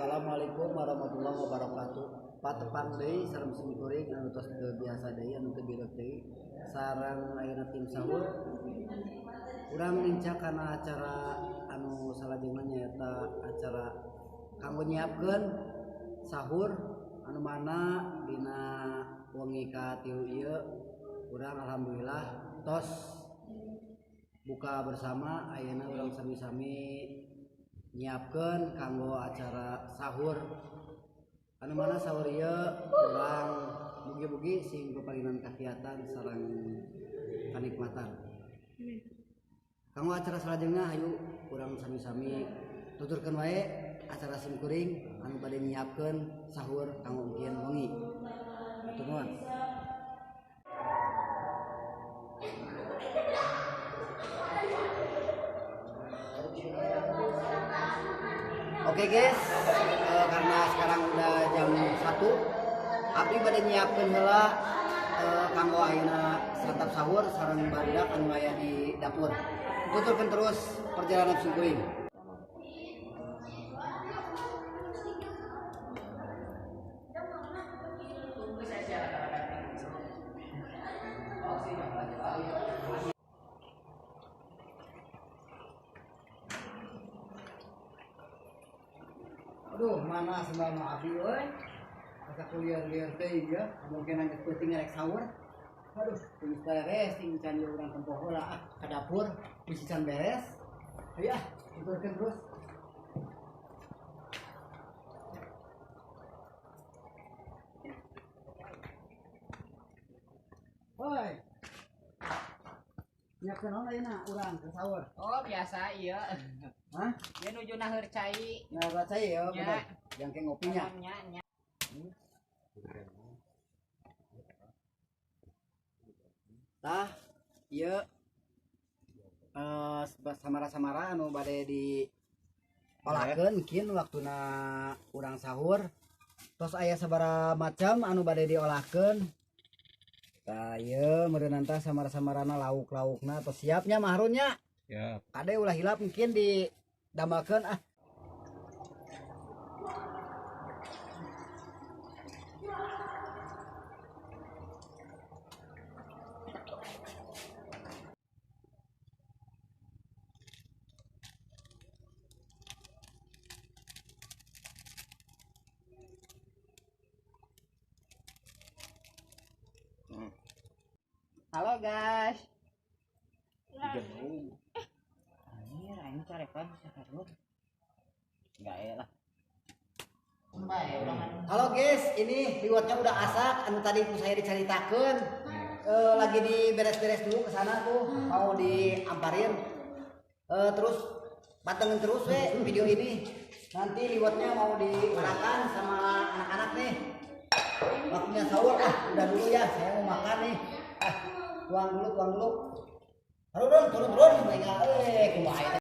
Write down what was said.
Assalamualaikum warahmatullahi wabarakatuh. Patepang deui sareng simkuring anu tos biasa deui anu teu birek deui sareng ayeuna tim sahur. Urang lincah kana acara anu salajengna nyaeta acara kanggo nyiapkeun sahur anu mana dina wengi ka 3 ieu urang alhamdulillah tos buka bersama. Ayeuna urang sami-sami nyiapkeun kanggo acara sahur anu mana sahur ieu urang mugi-mugi sing peparinan kakiatan sareng kanikmatan. Kanggo acara salajengna hayu urang sami-sami tuturkeun wae acara simkuring anu bade nyiapkeun sahur kanggo engkeun wengi. Hatur nuhun. Oke guys, karena sekarang udah jam 1, abdi bade nyiapkeun heula kanggo ayeuna santap sahur sareng barudak anu aya di dapur. Tuturkeun terus perjalanan simkuring. Aduh, mana sembah abdi euy. Asa kuliah-liar teh ya, mungkin lanjut penting ngarek sahur. Aduh, geus beres ting can urang tempoh heula ka dapur, bisi can beres. Ayo tuturkeun terus. Woi. Nyiapkeun naon ayeuna urang ke sahur? Oh biasa iya. Hah? Dia nuju naheur cai. Nah, baca ya, Ya. bener. Yang kayak ngopinya. Nya. Tah, iya samara-samara anu bade di olakeun mungkin waktuna urang sahur. Tos aya sabaraha macam anu bade diolahkeun. Tah ieu meureunna tah samara-samarana lauk-laukna tos siapnya mahrunnya. Ya. Kade ulah hilap mungkin didambakeun ah. Halo guys. Jauh. Anjir, aing carekan sakarut. Enggak elah. Halo guys, ini liwatnya udah asak. Anu tadi saya diceritakan, lagi diberes-beres dulu ke sana tuh, mau diamparin. Terus patengin terus video ini. Nanti liwatnya mau dimakan sama anak-anak nih. Waktunya sahur udah dulu ya. Saya mau makan nih. Tuang dulu. Turun. Kumaha